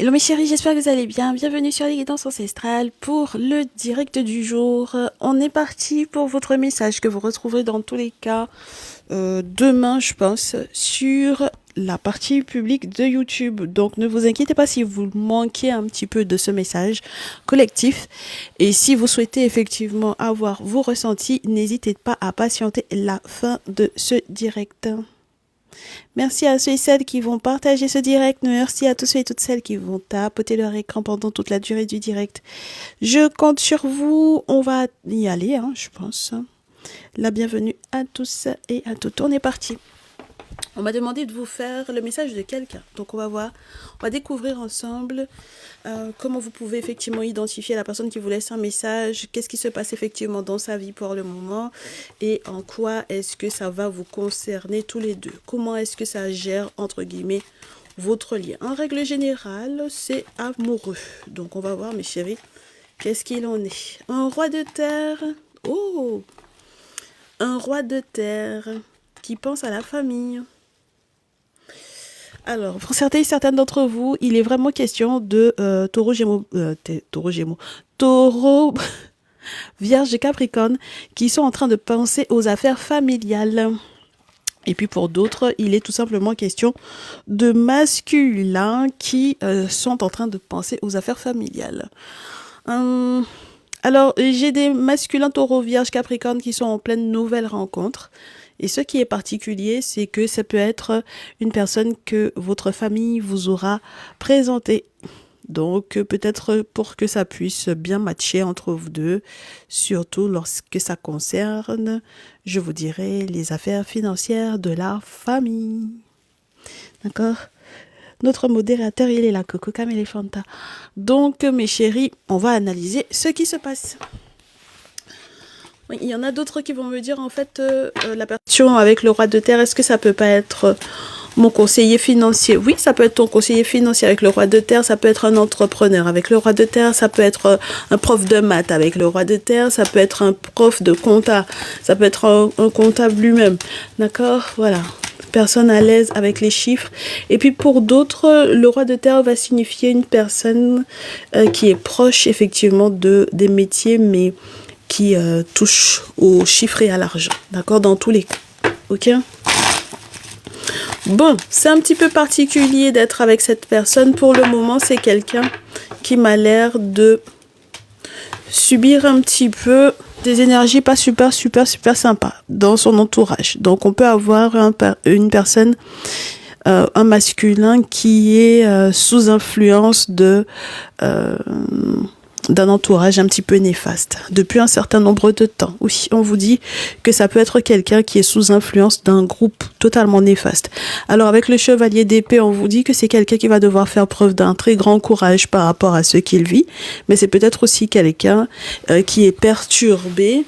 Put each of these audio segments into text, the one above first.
Hello mes chéris, j'espère que vous allez bien. Bienvenue sur les guidances ancestrales pour le direct du jour. On est parti pour votre message que vous retrouverez dans tous les cas demain, je pense, sur la partie publique de YouTube. Donc ne vous inquiétez pas si vous manquez un petit peu de ce message collectif. Et si vous souhaitez effectivement avoir vos ressentis, n'hésitez pas à patienter la fin de ce direct. Merci à ceux et celles qui vont partager ce direct. Merci à tous ceux et toutes celles qui vont tapoter leur écran pendant toute la durée du direct. Je compte sur vous. On va y aller, hein, je pense. La bienvenue à tous et à toutes. On est parti. On m'a demandé de vous faire le message de quelqu'un. Donc on va voir, on va découvrir ensemble comment vous pouvez effectivement identifier la personne qui vous laisse un message, qu'est-ce qui se passe effectivement dans sa vie pour le moment et en quoi est-ce que ça va vous concerner tous les deux. Comment est-ce que ça gère, entre guillemets, votre lien. En règle générale, c'est amoureux. Donc on va voir, mes chéris, qu'est-ce qu'il en est. Un roi de terre. Oh, un roi de terre qui pense à la famille. Alors, pour certains et certaines d'entre vous, il est vraiment question de taureau, vierge et capricorne qui sont en train de penser aux affaires familiales. Et puis pour d'autres, il est tout simplement question de masculins qui sont en train de penser aux affaires familiales. Alors, j'ai des masculins taureau, vierge, capricorne qui sont en pleine nouvelle rencontre. Et ce qui est particulier, c'est que ça peut être une personne que votre famille vous aura présentée. Donc, peut-être pour que ça puisse bien matcher entre vous deux, surtout lorsque ça concerne, je vous dirais, les affaires financières de la famille. D'accord ? Notre modérateur, il est là, Coco Caméléphanta. Donc, mes chéris, on va analyser ce qui se passe. Oui, il y en a d'autres qui vont me dire, en fait, la personne avec le roi de terre, est-ce que ça peut pas être mon conseiller financier? Oui, ça peut être ton conseiller financier avec le roi de terre, ça peut être un entrepreneur avec le roi de terre, ça peut être un prof de maths avec le roi de terre, ça peut être un prof de compta, ça peut être un comptable lui-même. D'accord? Voilà. Personne à l'aise avec les chiffres. Et puis pour d'autres, le roi de terre va signifier une personne qui est proche effectivement des métiers, mais qui touche aux chiffres et à l'argent. D'accord? Dans tous les cas. Ok? Bon, c'est un petit peu particulier d'être avec cette personne. Pour le moment, c'est quelqu'un qui m'a l'air de subir un petit peu des énergies pas super sympas dans son entourage. Donc, on peut avoir une personne, un masculin qui est sous influence d'un entourage un petit peu néfaste depuis un certain nombre de temps. Oui, on vous dit que ça peut être quelqu'un qui est sous influence d'un groupe totalement néfaste. Alors avec le chevalier d'épée, on vous dit que c'est quelqu'un qui va devoir faire preuve d'un très grand courage par rapport à ce qu'il vit, mais c'est peut-être aussi quelqu'un qui est perturbé,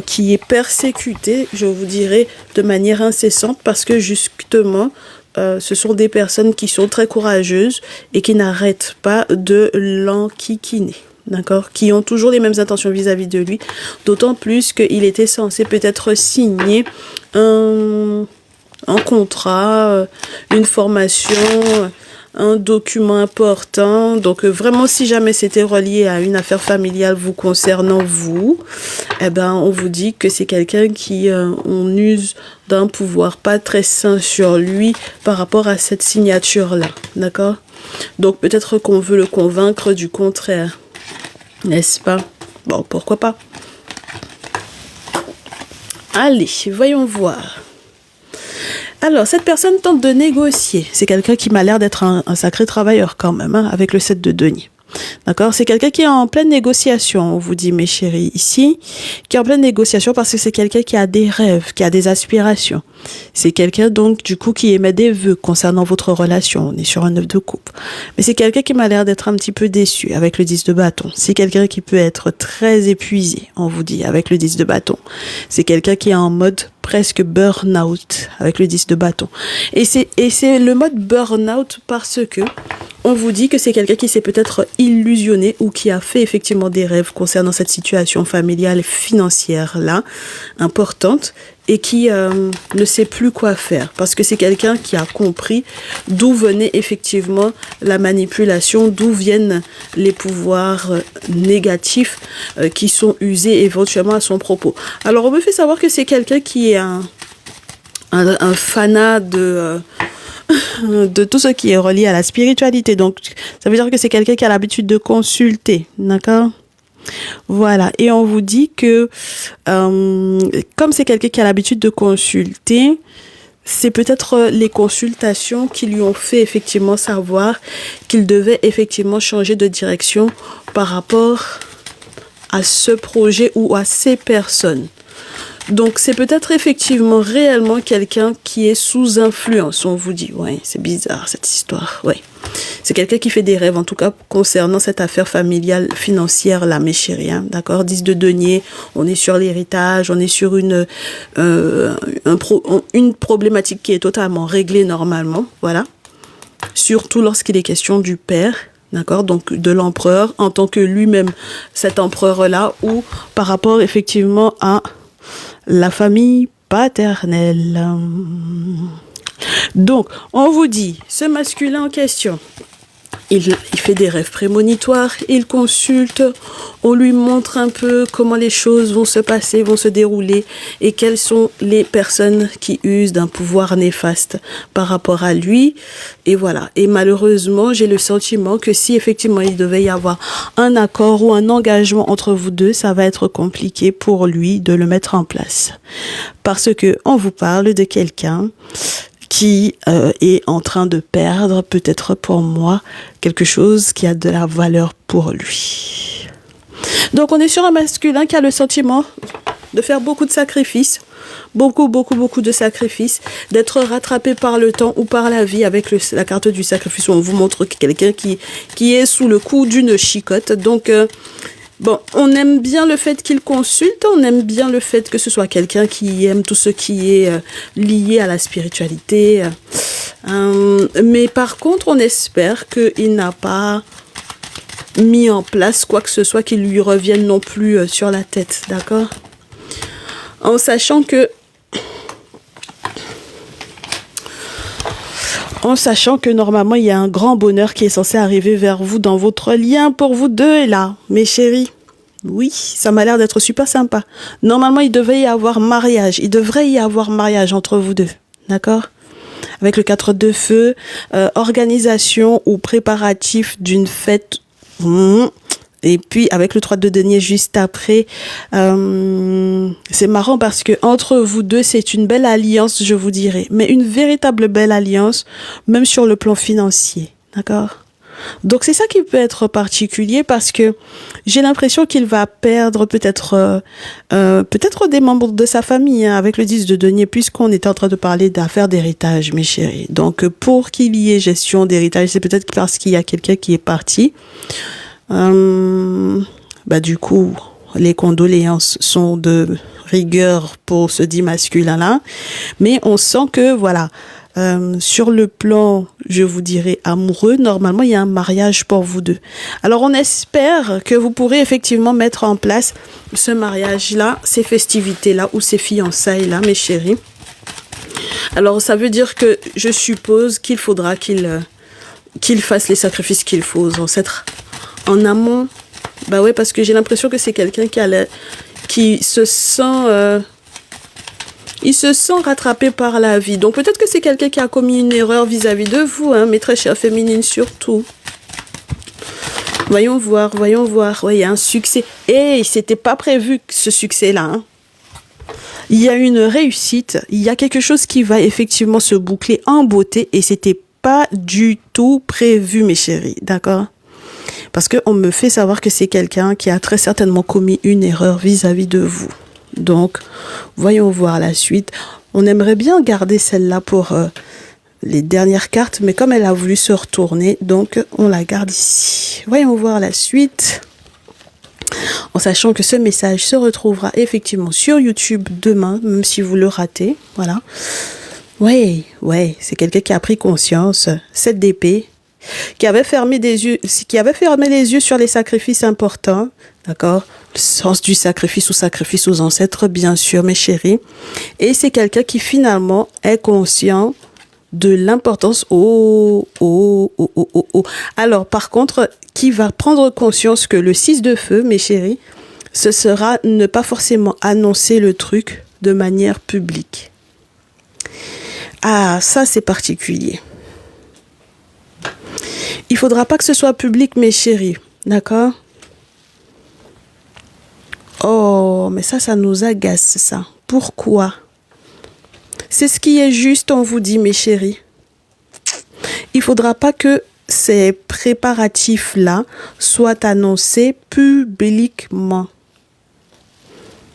qui est persécuté, je vous dirais, de manière incessante parce que justement, ce sont des personnes qui sont très courageuses et qui n'arrêtent pas de l'enquiquiner. D'accord, qui ont toujours les mêmes intentions vis-à-vis de lui, d'autant plus qu'il était censé peut-être signer un contrat, une formation, un document important. Donc vraiment, si jamais c'était relié à une affaire familiale vous concernant vous, eh ben on vous dit que c'est quelqu'un qui on use d'un pouvoir pas très sain sur lui par rapport à cette signature là. D'accord, donc peut-être qu'on veut le convaincre du contraire. N'est-ce pas? Bon, pourquoi pas? Allez, voyons voir. Alors, cette personne tente de négocier. C'est quelqu'un qui m'a l'air d'être un sacré travailleur quand même, hein, avec le 7 de denier. D'accord? C'est quelqu'un qui est en pleine négociation, on vous dit, mes chéris, ici, qui est en pleine négociation parce que c'est quelqu'un qui a des rêves, qui a des aspirations. C'est quelqu'un, donc, du coup, qui émet des vœux concernant votre relation. On est sur un œuf de coupe. Mais c'est quelqu'un qui m'a l'air d'être un petit peu déçu avec le 10 de bâton. C'est quelqu'un qui peut être très épuisé, on vous dit, avec le 10 de bâton. C'est quelqu'un qui est en mode presque burn-out avec le 10 de bâton. Et c'est le mode burn-out parce que on vous dit que c'est quelqu'un qui s'est peut-être illusionné ou qui a fait effectivement des rêves concernant cette situation familiale et financière là, importante, et qui ne sait plus quoi faire. Parce que c'est quelqu'un qui a compris d'où venait effectivement la manipulation, d'où viennent les pouvoirs négatifs qui sont usés éventuellement à son propos. Alors, on me fait savoir que c'est quelqu'un qui est un fanat de tout ce qui est relié à la spiritualité. Donc, ça veut dire que c'est quelqu'un qui a l'habitude de consulter, d'accord? Voilà, et on vous dit que comme c'est quelqu'un qui a l'habitude de consulter, c'est peut-être les consultations qui lui ont fait effectivement savoir qu'il devait effectivement changer de direction par rapport à ce projet ou à ces personnes. Donc, c'est peut-être effectivement réellement quelqu'un qui est sous influence. On vous dit, ouais, c'est bizarre cette histoire. Ouais, c'est quelqu'un qui fait des rêves, en tout cas concernant cette affaire familiale financière là, mes chéris. Hein, d'accord, 10 de denier, on est sur l'héritage, on est sur une problématique qui est totalement réglée normalement. Voilà, surtout lorsqu'il est question du père. D'accord, donc de l'empereur en tant que lui-même, cet empereur-là, ou par rapport effectivement à la famille paternelle. Donc, on vous dit, ce masculin en question, il fait des rêves prémonitoires, il consulte, on lui montre un peu comment les choses vont se passer, vont se dérouler et quelles sont les personnes qui usent d'un pouvoir néfaste par rapport à lui. Et voilà. Et malheureusement, j'ai le sentiment que si effectivement il devait y avoir un accord ou un engagement entre vous deux, ça va être compliqué pour lui de le mettre en place. Parce que on vous parle de quelqu'un qui est en train de perdre, peut-être pour moi, quelque chose qui a de la valeur pour lui. Donc, on est sur un masculin qui a le sentiment de faire beaucoup de sacrifices, beaucoup de sacrifices, d'être rattrapé par le temps ou par la vie avec la carte du sacrifice où on vous montre quelqu'un qui est sous le coup d'une chicotte. Donc, bon, on aime bien le fait qu'il consulte, on aime bien le fait que ce soit quelqu'un qui aime tout ce qui est lié à la spiritualité. Mais par contre, on espère qu'il n'a pas mis en place quoi que ce soit qui lui revienne non plus sur la tête, d'accord? En sachant que normalement, il y a un grand bonheur qui est censé arriver vers vous dans votre lien pour vous deux, là, mes chéris. Oui, ça m'a l'air d'être super sympa. Normalement, il devrait y avoir mariage entre vous deux, d'accord? Avec le 4 de feu, organisation ou préparatif d'une fête. Et puis, avec le 3 de denier juste après, c'est marrant parce que entre vous deux, c'est une belle alliance, je vous dirais. Mais une véritable belle alliance, même sur le plan financier. D'accord? Donc, c'est ça qui peut être particulier parce que j'ai l'impression qu'il va perdre peut-être des membres de sa famille hein, avec le 10 de denier puisqu'on était en train de parler d'affaires d'héritage, mes chéris. Donc, pour qu'il y ait gestion d'héritage, c'est peut-être parce qu'il y a quelqu'un qui est parti. Du coup, les condoléances sont de rigueur pour ce dit masculin-là. Mais on sent que, voilà, sur le plan, je vous dirais, amoureux, normalement, il y a un mariage pour vous deux. Alors, on espère que vous pourrez effectivement mettre en place ce mariage-là, ces festivités-là ou ces fiançailles-là, mes chéris. Alors, ça veut dire que je suppose qu'il faudra qu'il fasse les sacrifices qu'il faut aux ancêtres en amont. Bah ouais, parce que j'ai l'impression que c'est quelqu'un qui se sent... il se sent rattrapé par la vie. Donc peut-être que c'est quelqu'un qui a commis une erreur vis-à-vis de vous, hein, mes très chères féminines surtout. Voyons voir. Ouais, il y a un succès. Et c'était pas prévu ce succès-là. Hein. Il y a une réussite. Il y a quelque chose qui va effectivement se boucler en beauté et c'était pas du tout prévu, mes chéris. D'accord? Parce qu'on me fait savoir que c'est quelqu'un qui a très certainement commis une erreur vis-à-vis de vous. Donc, voyons voir la suite. On aimerait bien garder celle-là pour les dernières cartes, mais comme elle a voulu se retourner, donc on la garde ici. Voyons voir la suite. En sachant que ce message se retrouvera effectivement sur YouTube demain, même si vous le ratez. Voilà. Ouais, c'est quelqu'un qui a pris conscience. 7 d'épée. qui avait fermé les yeux sur les sacrifices importants, d'accord? Le sens du sacrifice ou sacrifice aux ancêtres, bien sûr, mes chéris. Et c'est quelqu'un qui finalement est conscient de l'importance. Alors, par contre, qui va prendre conscience que le 6 de feu, mes chéris, ce sera ne pas forcément annoncer le truc de manière publique. Ah, ça c'est particulier. Il faudra pas que ce soit public, mes chéris, d'accord? Oh, mais ça nous agace, ça. Pourquoi? C'est ce qui est juste, on vous dit, mes chéris. Il faudra pas que ces préparatifs-là soient annoncés publiquement.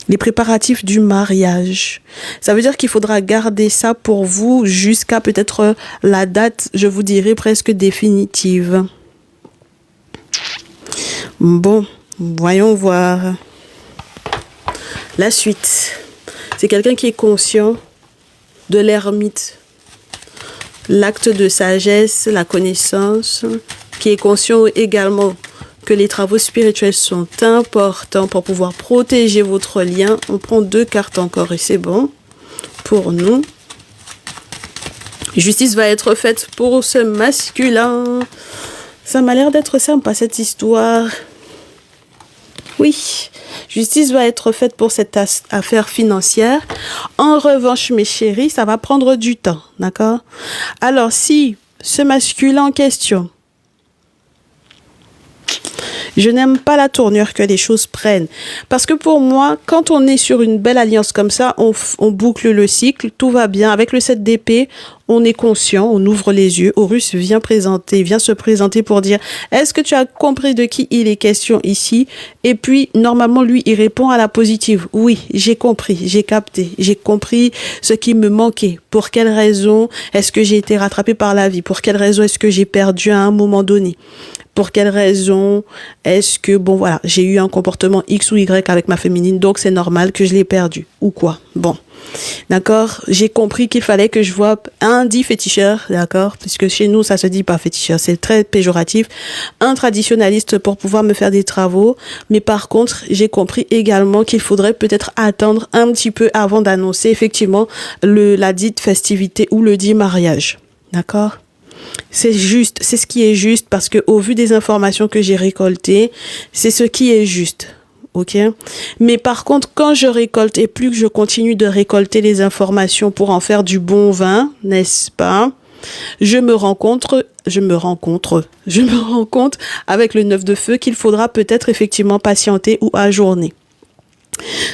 Les préparatifs du mariage. Ça veut dire qu'il faudra garder ça pour vous jusqu'à peut-être la date, je vous dirais, presque définitive. Bon, voyons voir. La suite. C'est quelqu'un qui est conscient de l'ermite. L'acte de sagesse, la connaissance, qui est conscient également que les travaux spirituels sont importants pour pouvoir protéger votre lien. On prend 2 cartes encore et c'est bon pour nous. Justice va être faite pour ce masculin. Ça m'a l'air d'être sympa cette histoire. Oui, justice va être faite pour cette affaire financière. En revanche, mes chéris, ça va prendre du temps, d'accord? Alors, si ce masculin en question, je n'aime pas la tournure que les choses prennent. Parce que pour moi, quand on est sur une belle alliance comme ça, on boucle le cycle, tout va bien. Avec le 7 d'épée, on est conscient, on ouvre les yeux. Horus vient se présenter pour dire « Est-ce que tu as compris de qui il est question ici ?» Et puis, normalement, lui, il répond à la positive. « Oui, j'ai compris, j'ai capté, j'ai compris ce qui me manquait. Pour quelle raison est-ce que j'ai été rattrapé par la vie? Pour quelle raison est-ce que j'ai perdu à un moment donné ? Pour quelle raison est-ce que, bon voilà, j'ai eu un comportement X ou Y avec ma féminine, donc c'est normal que je l'ai perdu, ou quoi. Bon, d'accord, j'ai compris qu'il fallait que je vois un dit féticheur, d'accord, puisque chez nous, ça se dit pas féticheur, c'est très péjoratif, un traditionnaliste pour pouvoir me faire des travaux, mais par contre, j'ai compris également qu'il faudrait peut-être attendre un petit peu avant d'annoncer effectivement la dite festivité ou le dit mariage, d'accord? C'est juste, c'est ce qui est juste parce que au vu des informations que j'ai récoltées, c'est ce qui est juste. Ok? Mais par contre, quand je récolte et plus que je continue de récolter les informations pour en faire du bon vin, n'est-ce pas? Je me rends compte avec le 9 de feu qu'il faudra peut-être effectivement patienter ou ajourner.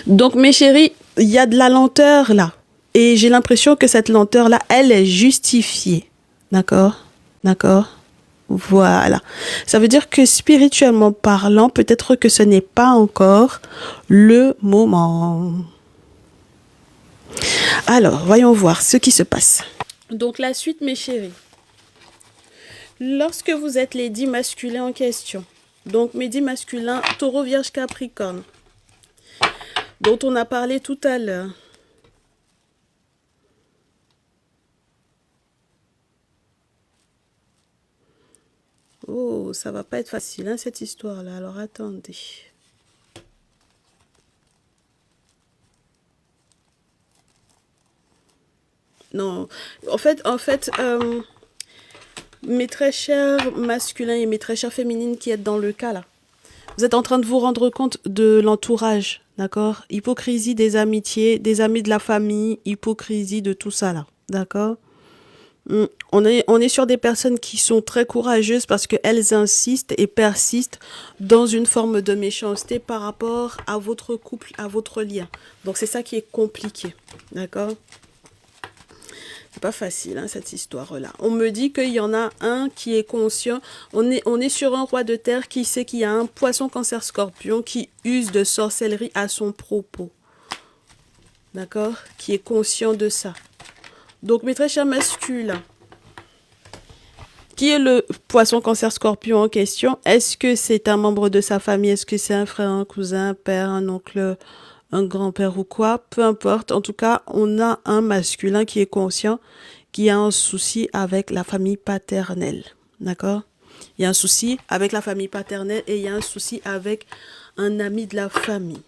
Donc mes chéris, il y a de la lenteur là. Et j'ai l'impression que cette lenteur là, elle est justifiée. D'accord? D'accord? Voilà. Ça veut dire que spirituellement parlant, peut-être que ce n'est pas encore le moment. Alors, voyons voir ce qui se passe. Donc, la suite, mes chéris. Lorsque vous êtes les 10 masculins en question, donc mes 10 masculins, Taureau, Vierge, Capricorne, dont on a parlé tout à l'heure, oh, ça va pas être facile, hein, cette histoire-là. Alors, attendez. Non, en fait, mes très chers masculins et mes très chères féminines qui êtes dans le cas, là, vous êtes en train de vous rendre compte de l'entourage, d'accord? Hypocrisie des amitiés, des amis de la famille, hypocrisie de tout ça, là, d'accord? On est sur des personnes qui sont très courageuses parce qu'elles insistent et persistent dans une forme de méchanceté par rapport à votre couple, à votre lien. Donc c'est ça qui est compliqué, d'accord? C'est pas facile, hein, cette histoire-là. On me dit qu'il y en a un qui est conscient. On est sur un roi de terre qui sait qu'il y a un poisson cancer scorpion qui use de sorcellerie à son propos. D'accord? Qui est conscient de ça. Donc, mes très chers masculins, qui est le poisson cancer scorpion en question? Est-ce que c'est un membre de sa famille? Est-ce que c'est un frère, un cousin, un père, un oncle, un grand-père ou quoi? Peu importe. En tout cas, on a un masculin qui est conscient, qui a un souci avec la famille paternelle. d'accord? Il y a un souci avec la famille paternelle et il y a un souci avec un ami de la famille.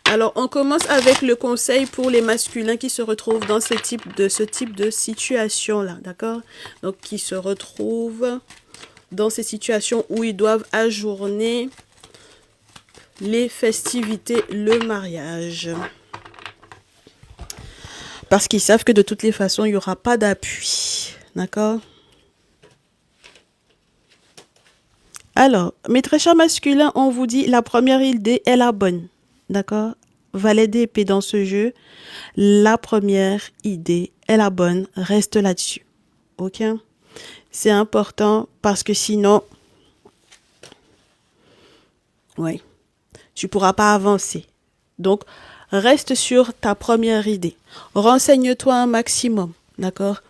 Alors, on commence avec le conseil pour les masculins qui se retrouvent dans ce type de situation-là, d'accord? Donc, qui se retrouvent dans ces situations où ils doivent ajourner les festivités, le mariage. Parce qu'ils savent que de toutes les façons, il n'y aura pas d'appui, d'accord? Alors, mes très chers masculins, on vous dit la première idée est la bonne. D'accord? Valet d'épée dans ce jeu. La première idée est la bonne. Reste là-dessus. Ok? C'est important parce que sinon, ouais, tu pourras pas avancer. Donc, reste sur ta première idée. Renseigne-toi un maximum. D'accord?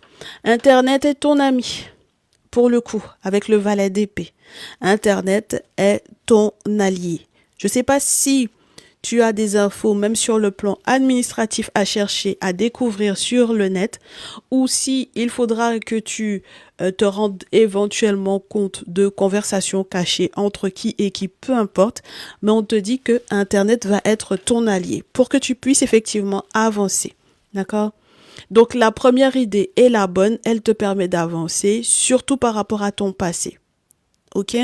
Internet est ton ami. Pour le coup, avec le valet d'épée. Internet est ton allié. Je ne sais pas si tu as des infos, même sur le plan administratif, à chercher, à découvrir sur le net, ou si il faudra que tu te rendes éventuellement compte de conversations cachées entre qui et qui, peu importe, mais on te dit que Internet va être ton allié pour que tu puisses effectivement avancer. D'accord? Donc la première idée est la bonne, elle te permet d'avancer, surtout par rapport à ton passé. Ok?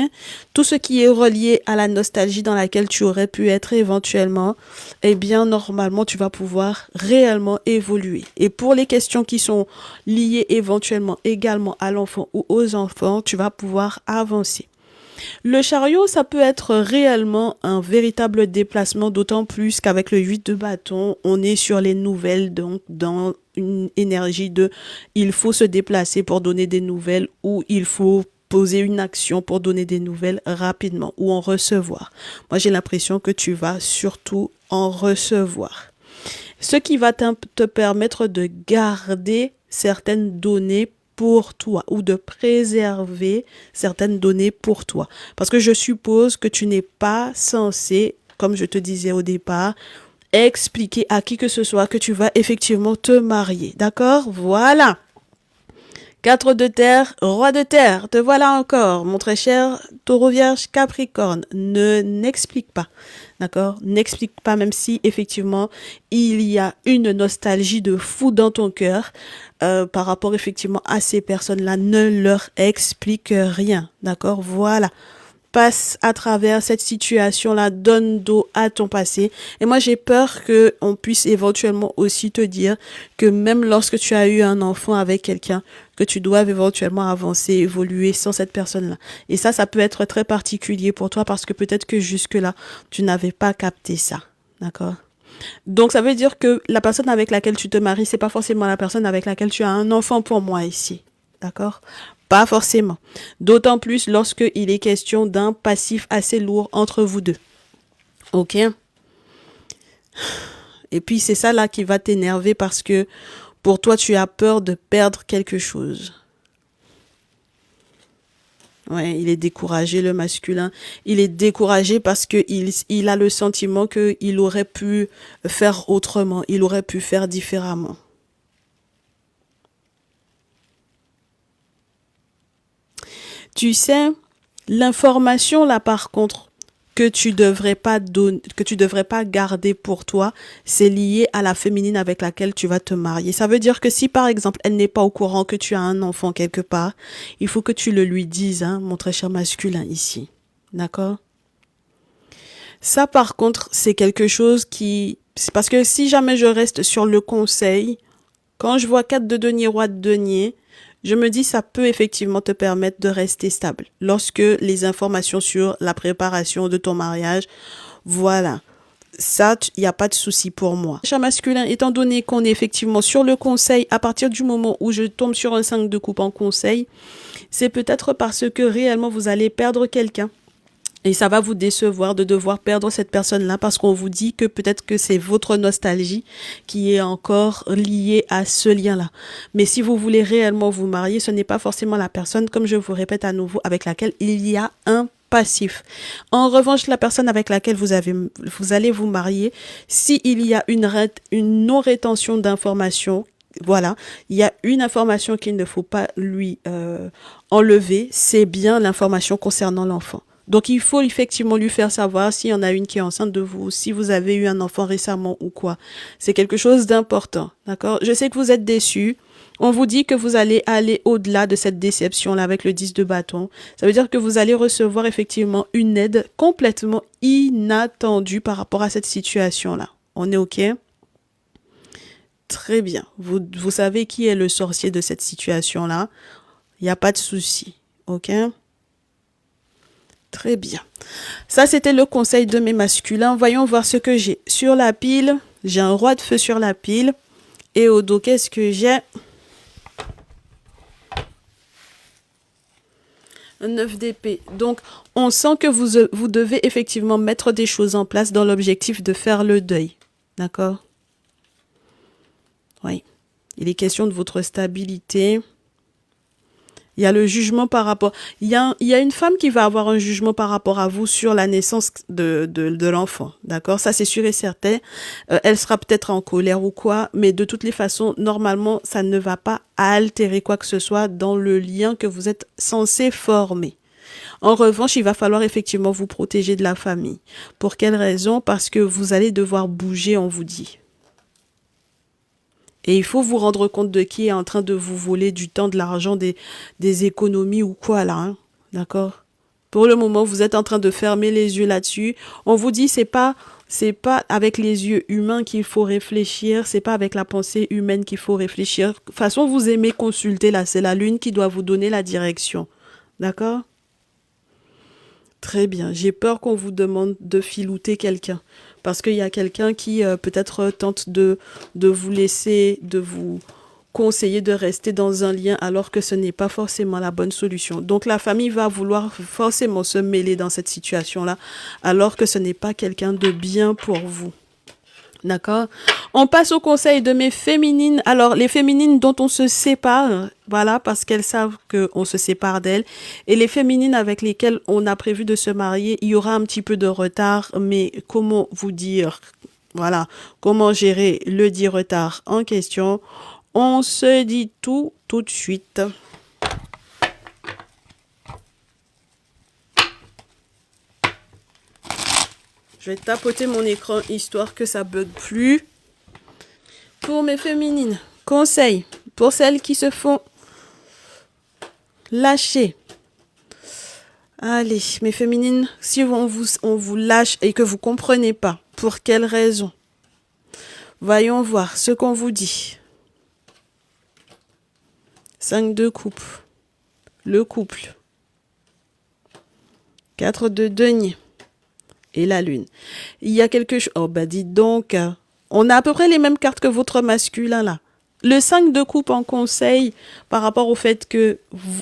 Tout ce qui est relié à la nostalgie dans laquelle tu aurais pu être éventuellement, eh bien normalement tu vas pouvoir réellement évoluer. Et pour les questions qui sont liées éventuellement également à l'enfant ou aux enfants, tu vas pouvoir avancer. Le chariot, ça peut être réellement un véritable déplacement, d'autant plus qu'avec le 8 de bâton, on est sur les nouvelles, donc dans une énergie de il faut se déplacer pour donner des nouvelles ou il faut poser une action pour donner des nouvelles rapidement ou en recevoir. Moi, j'ai l'impression que tu vas surtout en recevoir. Ce qui va te permettre de garder certaines données pour toi ou de préserver certaines données pour toi. Parce que je suppose que tu n'es pas censé, comme je te disais au départ, expliquer à qui que ce soit que tu vas effectivement te marier. D'accord? Voilà. 4 de terre, roi de terre, te voilà encore, mon très cher taureau vierge capricorne. N'explique pas, d'accord? N'explique pas, même si effectivement il y a une nostalgie de fou dans ton cœur par rapport effectivement à ces personnes-là. Ne leur explique rien, d'accord? Voilà. Passe à travers cette situation-là, donne dos à ton passé. Et moi, j'ai peur que on puisse éventuellement aussi te dire que même lorsque tu as eu un enfant avec quelqu'un, que tu doives éventuellement avancer, évoluer sans cette personne-là. Et ça peut être très particulier pour toi parce que peut-être que jusque-là, tu n'avais pas capté ça. D'accord? Donc, ça veut dire que la personne avec laquelle tu te maries, c'est pas forcément la personne avec laquelle tu as un enfant pour moi ici. D'accord? Pas forcément. D'autant plus lorsque il est question d'un passif assez lourd entre vous deux. Ok? Et puis c'est ça là qui va t'énerver parce que pour toi tu as peur de perdre quelque chose. Ouais, il est découragé le masculin. Il est découragé parce que il a le sentiment qu'il aurait pu faire autrement. Il aurait pu faire différemment. Tu sais, l'information là par contre que tu devrais pas donner, que tu devrais pas garder pour toi, c'est lié à la féminine avec laquelle tu vas te marier. Ça veut dire que si par exemple elle n'est pas au courant que tu as un enfant quelque part, il faut que tu le lui dises, hein, mon très cher masculin ici. D'accord? Ça par contre, c'est quelque chose c'est parce que si jamais je reste sur le conseil, quand je vois 4 de denier, roi de denier, je me dis ça peut effectivement te permettre de rester stable. Lorsque les informations sur la préparation de ton mariage, voilà, ça, il n'y a pas de souci pour moi. Chat masculin, étant donné qu'on est effectivement sur le conseil, à partir du moment où je tombe sur un 5 de coupe en conseil, c'est peut-être parce que réellement vous allez perdre quelqu'un. Et ça va vous décevoir de devoir perdre cette personne-là parce qu'on vous dit que peut-être que c'est votre nostalgie qui est encore liée à ce lien-là. Mais si vous voulez réellement vous marier, ce n'est pas forcément la personne, comme je vous répète à nouveau, avec laquelle il y a un passif. En revanche, la personne avec laquelle vous allez vous marier, s'il y a une non-rétention d'informations voilà, il y a une information qu'il ne faut pas lui enlever, c'est bien l'information concernant l'enfant. Donc, il faut effectivement lui faire savoir s'il y en a une qui est enceinte de vous, si vous avez eu un enfant récemment ou quoi. C'est quelque chose d'important, d'accord? Je sais que vous êtes déçus. On vous dit que vous allez aller au-delà de cette déception-là avec le 10 de bâton. Ça veut dire que vous allez recevoir effectivement une aide complètement inattendue par rapport à cette situation-là. On est OK? Très bien. Vous savez qui est le sorcier de cette situation-là. Il n'y a pas de souci. OK? Très bien. Ça, c'était le conseil de mes masculins. Voyons voir ce que j'ai. Sur la pile, j'ai un roi de feu sur la pile. Et au dos, qu'est-ce que j'ai? Un 9 d'épée. Donc, on sent que vous devez effectivement mettre des choses en place dans l'objectif de faire le deuil. D'accord? Oui. Il est question de votre stabilité. Il y a le jugement par rapport... Il y a une femme qui va avoir un jugement par rapport à vous sur la naissance de l'enfant. D'accord? Ça, c'est sûr et certain. Elle sera peut-être en colère ou quoi, mais de toutes les façons, normalement, ça ne va pas altérer quoi que ce soit dans le lien que vous êtes censé former. En revanche, il va falloir effectivement vous protéger de la famille. Pour quelle raison? Parce que vous allez devoir bouger, on vous dit. Et il faut vous rendre compte de qui est en train de vous voler du temps, de l'argent, des économies ou quoi là. Hein? D'accord? Pour le moment, vous êtes en train de fermer les yeux là-dessus. On vous dit c'est pas avec les yeux humains qu'il faut réfléchir, c'est pas avec la pensée humaine qu'il faut réfléchir. De toute façon, vous aimez consulter là, c'est la lune qui doit vous donner la direction. D'accord? Très bien. J'ai peur qu'on vous demande de filouter quelqu'un. Parce qu'il y a quelqu'un qui peut-être tente de vous laisser, de vous conseiller de rester dans un lien alors que ce n'est pas forcément la bonne solution. Donc la famille va vouloir forcément se mêler dans cette situation-là alors que ce n'est pas quelqu'un de bien pour vous. D'accord? On passe au conseil de mes féminines. Alors, les féminines dont on se sépare, voilà, parce qu'elles savent qu'on se sépare d'elles. Et les féminines avec lesquelles on a prévu de se marier, il y aura un petit peu de retard, mais comment vous dire, voilà, comment gérer le dit retard en question? On se dit tout de suite. Je vais tapoter mon écran histoire que ça bug plus. Pour mes féminines, conseil pour celles qui se font lâcher. Allez, mes féminines, si on vous lâche et que vous comprenez pas pour quelle raison, voyons voir ce qu'on vous dit. 5 de coupe, le couple, 4 de denier et la lune. Il y a quelque chose... Oh bah dites donc, on a à peu près les mêmes cartes que votre masculin là. Le 5 de coupe en conseil par rapport au fait que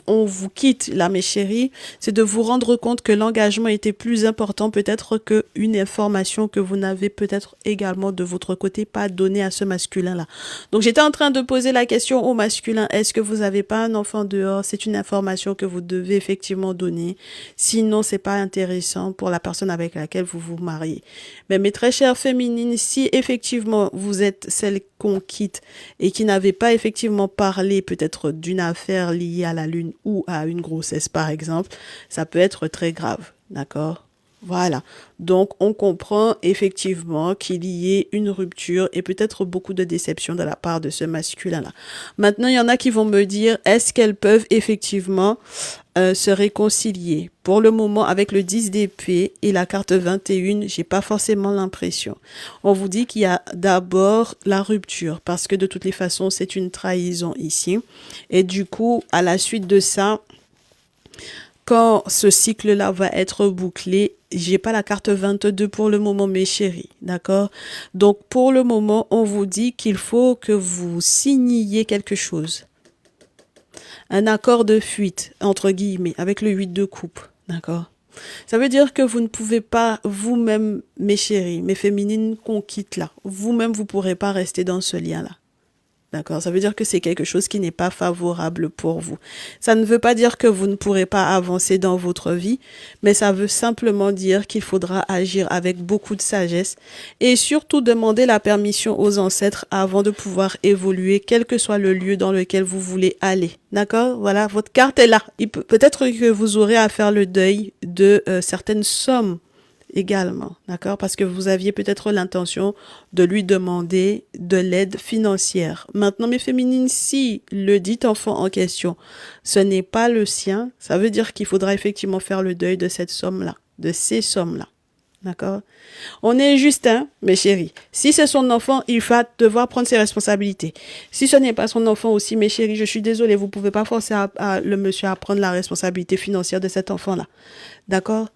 on vous quitte là mes chéris, c'est de vous rendre compte que l'engagement était plus important peut-être qu'une information que vous n'avez peut-être également de votre côté pas donnée à ce masculin là. Donc j'étais en train de poser la question au masculin, est-ce que vous n'avez pas un enfant dehors? C'est une information que vous devez effectivement donner. Sinon c'est pas intéressant pour la personne avec laquelle vous vous mariez. Mais mes très chères féminines, si effectivement vous êtes celle qu'on quitte et qui n'avait pas effectivement parlé peut-être d'une affaire liée à la lune ou à une grossesse par exemple, ça peut être très grave, d'accord? Voilà, donc on comprend effectivement qu'il y ait une rupture et peut-être beaucoup de déception de la part de ce masculin-là. Maintenant, il y en a qui vont me dire, est-ce qu'elles peuvent effectivement se réconcilier? Pour le moment, avec le 10 d'épée et la carte 21, j'ai pas forcément l'impression. On vous dit qu'il y a d'abord la rupture parce que de toutes les façons, c'est une trahison ici. Et du coup, à la suite de ça, quand ce cycle-là va être bouclé, j'ai pas la carte 22 pour le moment, mes chéris, d'accord? Donc, pour le moment, on vous dit qu'il faut que vous signiez quelque chose. Un accord de fuite, entre guillemets, avec le 8 de coupe, d'accord? Ça veut dire que vous ne pouvez pas, vous-même, mes chéris, mes féminines qu'on quitte là, vous-même, vous pourrez pas rester dans ce lien-là. D'accord? Ça veut dire que c'est quelque chose qui n'est pas favorable pour vous. Ça ne veut pas dire que vous ne pourrez pas avancer dans votre vie, mais ça veut simplement dire qu'il faudra agir avec beaucoup de sagesse et surtout demander la permission aux ancêtres avant de pouvoir évoluer, quel que soit le lieu dans lequel vous voulez aller. D'accord? Voilà, votre carte est là. Peut-être que vous aurez à faire le deuil de certaines sommes également, d'accord? Parce que vous aviez peut-être l'intention de lui demander de l'aide financière. Maintenant, mes féminines, si le dit enfant en question, ce n'est pas le sien, ça veut dire qu'il faudra effectivement faire le deuil de cette somme-là, de ces sommes-là. D'accord? On est juste, hein, mes chéris. Si c'est son enfant, il va devoir prendre ses responsabilités. Si ce n'est pas son enfant aussi, mes chéris, je suis désolée, vous pouvez pas forcer le monsieur à prendre la responsabilité financière de cet enfant-là. D'accord?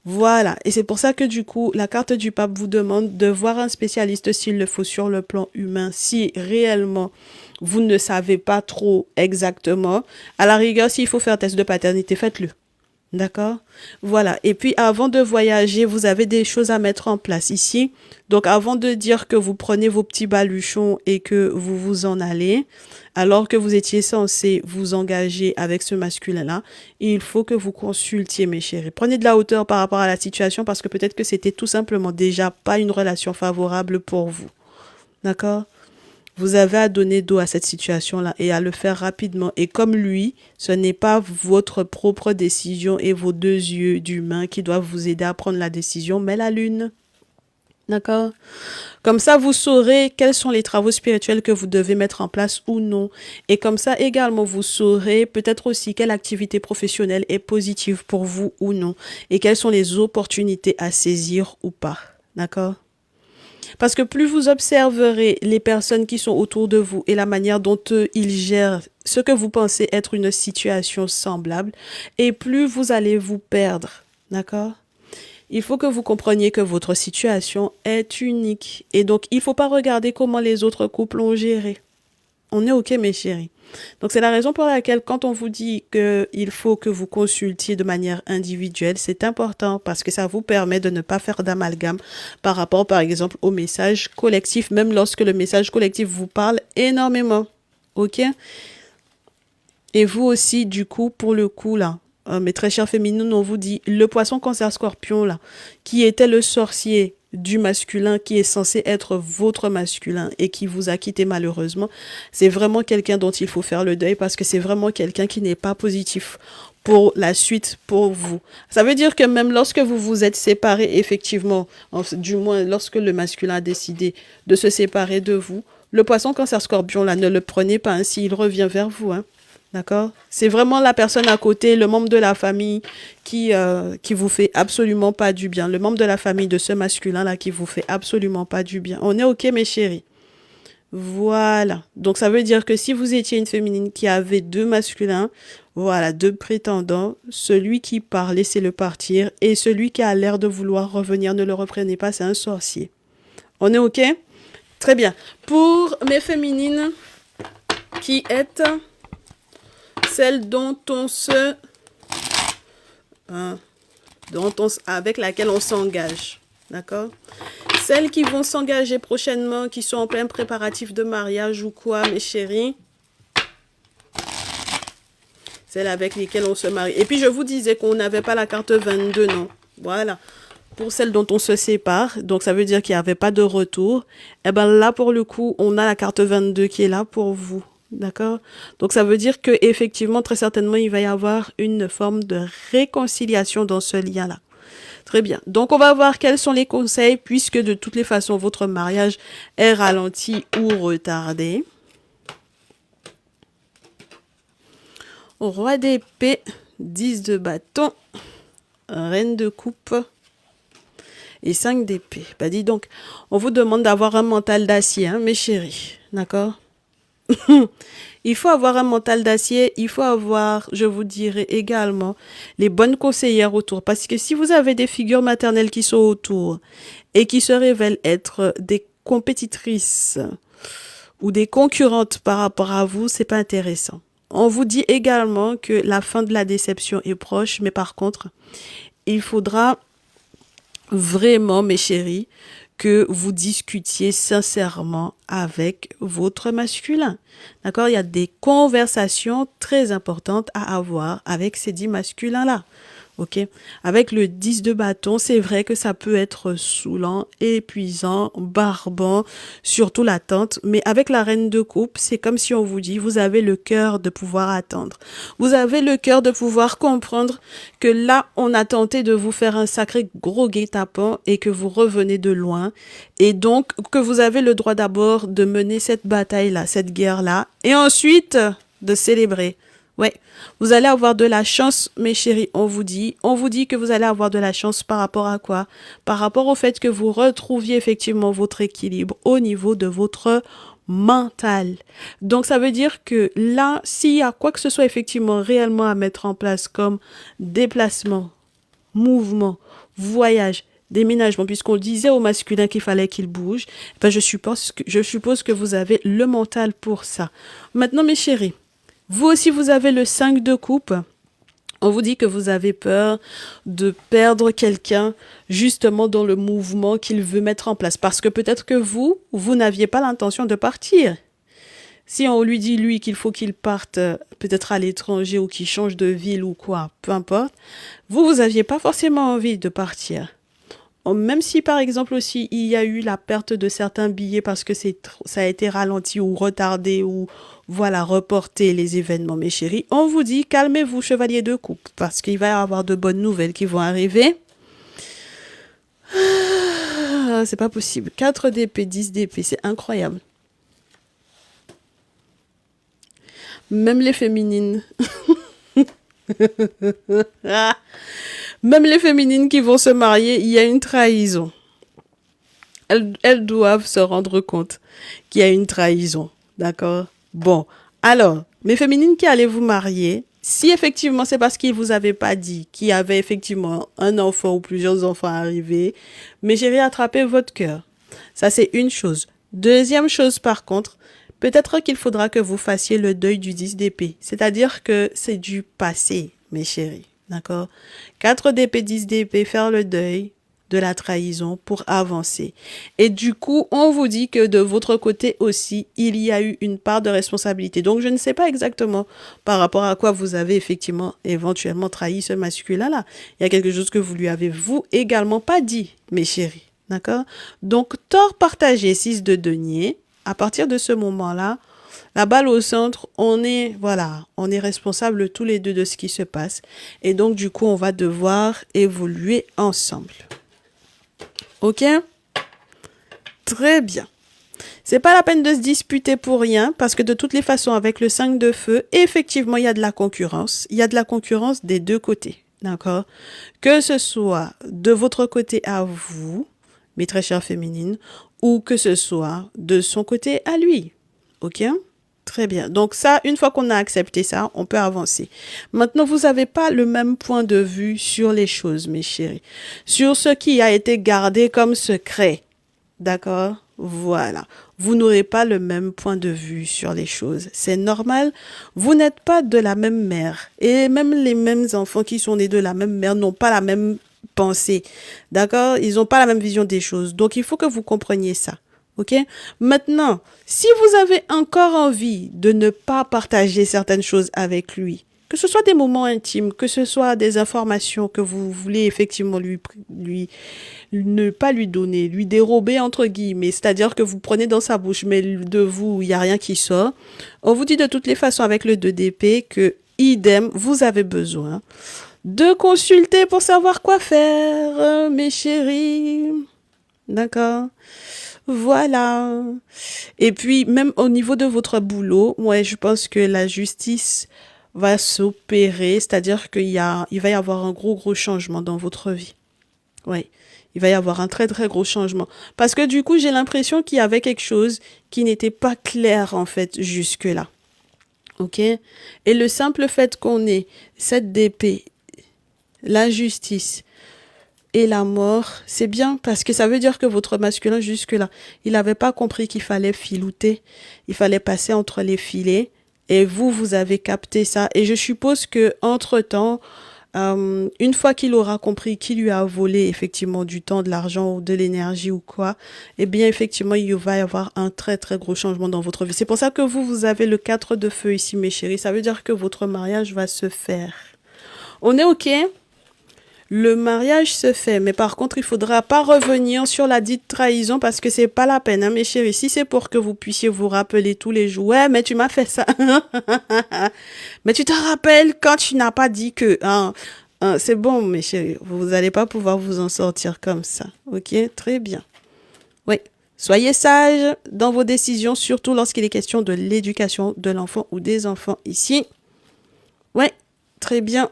Voilà, et c'est pour ça que du coup, la carte du pape vous demande de voir un spécialiste s'il le faut sur le plan humain, si réellement vous ne savez pas trop exactement. À la rigueur, s'il faut faire test de paternité, faites-le. D'accord? Voilà. Et puis, avant de voyager, vous avez des choses à mettre en place ici. Donc, avant de dire que vous prenez vos petits baluchons et que vous vous en allez, alors que vous étiez censé vous engager avec ce masculin-là, il faut que vous consultiez, mes chéris. Prenez de la hauteur par rapport à la situation parce que peut-être que c'était tout simplement déjà pas une relation favorable pour vous. D'accord? Vous avez à donner dos à cette situation-là et à le faire rapidement. Et comme lui, ce n'est pas votre propre décision et vos deux yeux d'humain qui doivent vous aider à prendre la décision, mais la lune. D'accord? Comme ça, vous saurez quels sont les travaux spirituels que vous devez mettre en place ou non. Et comme ça, également, vous saurez peut-être aussi quelle activité professionnelle est positive pour vous ou non. Et quelles sont les opportunités à saisir ou pas. D'accord? Parce que plus vous observerez les personnes qui sont autour de vous et la manière dont ils gèrent ce que vous pensez être une situation semblable, et plus vous allez vous perdre. D'accord? Il faut que vous compreniez que votre situation est unique. Et donc, il ne faut pas regarder comment les autres couples ont géré. On est OK, mes chéris. Donc, c'est la raison pour laquelle, quand on vous dit qu'il faut que vous consultiez de manière individuelle, c'est important parce que ça vous permet de ne pas faire d'amalgame par rapport, par exemple, au message collectif, même lorsque le message collectif vous parle énormément. OK? Et vous aussi, du coup, pour le coup, là, mes très chères féminines, on vous dit, le poisson cancer scorpion, là, qui était le sorcier du masculin, qui est censé être votre masculin et qui vous a quitté malheureusement, c'est vraiment quelqu'un dont il faut faire le deuil parce que c'est vraiment quelqu'un qui n'est pas positif pour la suite, pour vous. Ça veut dire que même lorsque vous vous êtes séparés, effectivement, du moins lorsque le masculin a décidé de se séparer de vous, le poisson cancer scorpion, là, ne le prenez pas ainsi, il revient vers vous, hein. D'accord? C'est vraiment la personne à côté, le membre de la famille qui vous fait absolument pas du bien. Le membre de la famille de ce masculin-là qui vous fait absolument pas du bien. On est OK, mes chéris? Voilà. Donc, ça veut dire que si vous étiez une féminine qui avait deux masculins, voilà, deux prétendants, celui qui part, laissez-le partir. Et celui qui a l'air de vouloir revenir, ne le reprenez pas, c'est un sorcier. On est OK? Très bien. Pour mes féminines qui êtes... celle avec laquelle on s'engage, d'accord? Celles qui vont s'engager prochainement, qui sont en plein préparatif de mariage ou quoi, mes chéris? Celles avec lesquelles on se marie. Et puis, je vous disais qu'on n'avait pas la carte 22, non? Voilà. Pour celles dont on se sépare, donc ça veut dire qu'il n'y avait pas de retour. Et bien là, pour le coup, on a la carte 22 qui est là pour vous. D'accord? Donc, ça veut dire que effectivement, très certainement, il va y avoir une forme de réconciliation dans ce lien-là. Très bien. Donc, on va voir quels sont les conseils puisque de toutes les façons, votre mariage est ralenti ou retardé. Roi d'épée, 10 de bâton, reine de coupe et 5 d'épée. Bah, dis donc, on vous demande d'avoir un mental d'acier, hein, mes chéris. D'accord? Il faut avoir un mental d'acier, il faut avoir, je vous dirais également, les bonnes conseillères autour. Parce que si vous avez des figures maternelles qui sont autour et qui se révèlent être des compétitrices ou des concurrentes par rapport à vous, c'est pas intéressant. On vous dit également que la fin de la déception est proche, mais par contre, il faudra vraiment, mes chéris, que vous discutiez sincèrement avec votre masculin. D'accord? Il y a des conversations très importantes à avoir avec ces 10 masculins-là. Ok? Avec le 10 de bâton, c'est vrai que ça peut être saoulant, épuisant, barbant, surtout l'attente. Mais avec la reine de coupe, c'est comme si on vous dit, vous avez le cœur de pouvoir attendre. Vous avez le cœur de pouvoir comprendre que là, on a tenté de vous faire un sacré gros guet-apens et que vous revenez de loin. Et donc, que vous avez le droit d'abord de mener cette bataille-là, cette guerre-là, et ensuite de célébrer. Ouais, vous allez avoir de la chance, mes chéris, on vous dit que vous allez avoir de la chance par rapport à quoi? Par rapport au fait que vous retrouviez effectivement votre équilibre au niveau de votre mental. Donc, ça veut dire que là, s'il y a quoi que ce soit effectivement réellement à mettre en place comme déplacement, mouvement, voyage, déménagement, puisqu'on disait au masculin qu'il fallait qu'il bouge, ben je suppose que vous avez le mental pour ça. Maintenant, mes chéris, vous aussi, vous avez le 5 de coupe. On vous dit que vous avez peur de perdre quelqu'un justement dans le mouvement qu'il veut mettre en place. Parce que peut-être que vous n'aviez pas l'intention de partir. Si on lui dit, lui, qu'il faut qu'il parte peut-être à l'étranger ou qu'il change de ville ou quoi, peu importe, vous n'aviez pas forcément envie de partir. Même si, par exemple, aussi, il y a eu la perte de certains billets parce que ça a été ralenti ou retardé ou, voilà, reporté les événements, mes chéris, on vous dit, calmez-vous, chevalier de coupe, parce qu'il va y avoir de bonnes nouvelles qui vont arriver. C'est pas possible. 4 d'épée, 10 d'épée, c'est incroyable. Même les féminines. Même les féminines qui vont se marier, il y a une trahison. Elles doivent se rendre compte qu'il y a une trahison. D'accord? Bon. Alors, mes féminines qui allez vous marier, si effectivement c'est parce qu'ils vous avaient pas dit qu'il y avait effectivement un enfant ou plusieurs enfants arrivés, mais j'ai réattrapé votre cœur. Ça, c'est une chose. Deuxième chose, par contre, peut-être qu'il faudra que vous fassiez le deuil du 10 d'épée. C'est-à-dire que c'est du passé, mes chéris. D'accord? 4 d'épée, 10 d'épée, faire le deuil de la trahison pour avancer. Et du coup, on vous dit que de votre côté aussi, il y a eu une part de responsabilité. Donc, je ne sais pas exactement par rapport à quoi vous avez effectivement éventuellement trahi ce masculin-là. Il y a quelque chose que vous lui avez, vous, également pas dit, mes chéris. D'accord? Donc, tort partagé, 6 de denier. À partir de ce moment-là, la balle au centre, on est responsable tous les deux de ce qui se passe. Et donc, du coup, on va devoir évoluer ensemble. Ok? Très bien. C'est pas la peine de se disputer pour rien, parce que de toutes les façons, avec le 5 de feu, effectivement, il y a de la concurrence. Il y a de la concurrence des deux côtés. D'accord? Que ce soit de votre côté à vous, mes très chères féminines, ou que ce soit de son côté à lui. Ok? Très bien. Donc ça, une fois qu'on a accepté ça, on peut avancer. Maintenant, vous n'avez pas le même point de vue sur les choses, mes chéris. Sur ce qui a été gardé comme secret. D'accord? Voilà. Vous n'aurez pas le même point de vue sur les choses. C'est normal. Vous n'êtes pas de la même mère. Et même les mêmes enfants qui sont nés de la même mère n'ont pas la même pensée. D'accord? Ils n'ont pas la même vision des choses. Donc, il faut que vous compreniez ça. Ok? Maintenant, si vous avez encore envie de ne pas partager certaines choses avec lui, que ce soit des moments intimes, que ce soit des informations que vous voulez effectivement ne pas lui donner, lui dérober entre guillemets, c'est-à-dire que vous prenez dans sa bouche, mais de vous, il n'y a rien qui sort. On vous dit de toutes les façons avec le 2 d'épée que, idem, vous avez besoin de consulter pour savoir quoi faire, mes chéris. D'accord? Voilà. Et puis, même au niveau de votre boulot, ouais, je pense que la justice va s'opérer, c'est-à-dire il va y avoir un gros changement dans votre vie. Ouais. Il va y avoir un très gros changement. Parce que du coup, j'ai l'impression qu'il y avait quelque chose qui n'était pas clair, en fait, jusque-là. Ok? Et le simple fait qu'on ait cette d'épée, la justice, et la mort, c'est bien parce que ça veut dire que votre masculin jusque-là, il n'avait pas compris qu'il fallait filouter, il fallait passer entre les filets et vous avez capté ça. Et je suppose que entre-temps, Une fois qu'il aura compris qui lui a volé effectivement du temps, de l'argent ou de l'énergie ou quoi, eh bien effectivement il va y avoir un très très gros changement dans votre vie. C'est pour ça que vous avez le 4 de feu ici mes chéris. Ça veut dire que votre mariage va se faire. On est OK? Le mariage se fait, mais par contre, il faudra pas revenir sur la dite trahison parce que c'est pas la peine, hein, mes chéris. Si c'est pour que vous puissiez vous rappeler tous les jours, ouais, mais tu m'as fait ça. Mais tu te rappelles quand tu n'as pas dit que, hein, c'est bon, mes chéris. Vous n'allez pas pouvoir vous en sortir comme ça. Ok, très bien. Oui. Soyez sages dans vos décisions, surtout lorsqu'il est question de l'éducation de l'enfant ou des enfants ici. Oui, très bien.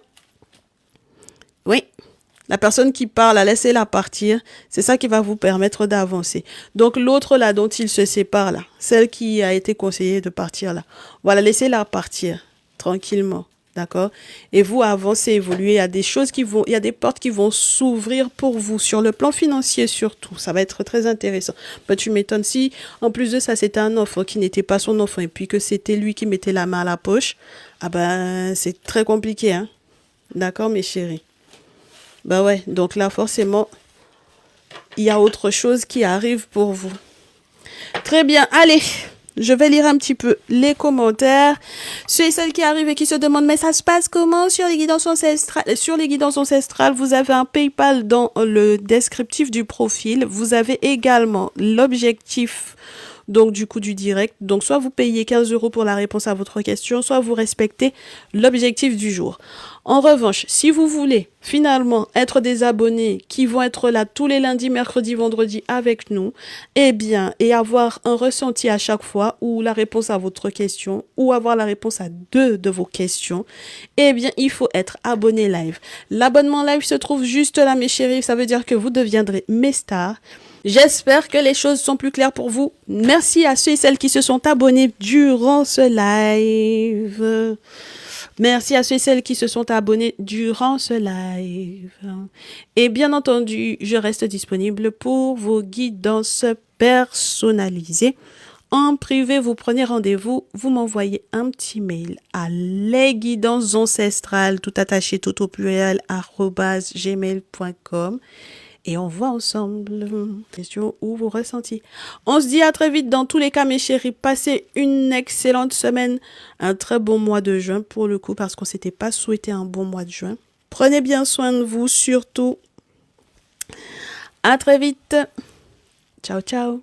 Oui. La personne qui parle, laissez-la partir. C'est ça qui va vous permettre d'avancer. Donc, l'autre là dont il se sépare là, celle qui a été conseillée de partir là, voilà, laissez-la partir tranquillement. D'accord? Et vous avancez, évoluez. Il y a des choses il y a des portes qui vont s'ouvrir pour vous sur le plan financier surtout. Ça va être très intéressant. Bah, tu m'étonnes si, en plus de ça, c'était un enfant qui n'était pas son enfant et puis que c'était lui qui mettait la main à la poche. Ah ben, c'est très compliqué, hein? D'accord, mes chéris? Bah ouais, donc là, forcément, il y a autre chose qui arrive pour vous. Très bien, allez, je vais lire un petit peu les commentaires. Ceux et celles qui arrivent et qui se demandent, mais ça se passe comment sur les guidances ancestrales? Sur les guidances ancestrales, vous avez un PayPal dans le descriptif du profil. Vous avez également l'objectif donc du coup du direct. Donc soit vous payez 15 € pour la réponse à votre question, soit vous respectez l'objectif du jour. En revanche, si vous voulez finalement être des abonnés qui vont être là tous les lundis, mercredis, vendredis avec nous, eh bien, et avoir un ressenti à chaque fois ou la réponse à votre question ou avoir la réponse à 2 de vos questions, eh bien, il faut être abonné live. L'abonnement live se trouve juste là, mes chéris. Ça veut dire que vous deviendrez mes stars. J'espère que les choses sont plus claires pour vous. Merci à ceux et celles qui se sont abonnés durant ce live. Merci à ceux et celles qui se sont abonnés durant ce live. Et bien entendu, je reste disponible pour vos guidances personnalisées. En privé, vous prenez rendez-vous, vous m'envoyez un petit mail à lesguidancesancestrales, tout attaché, tout au pluriel, @gmail.com. Et on voit ensemble questions ou vos ressentis. On se dit à très vite dans tous les cas, mes chéris. Passez une excellente semaine, un très bon mois de juin pour le coup, parce qu'on s'était pas souhaité un bon mois de juin. Prenez bien soin de vous, surtout. À très vite. Ciao, ciao.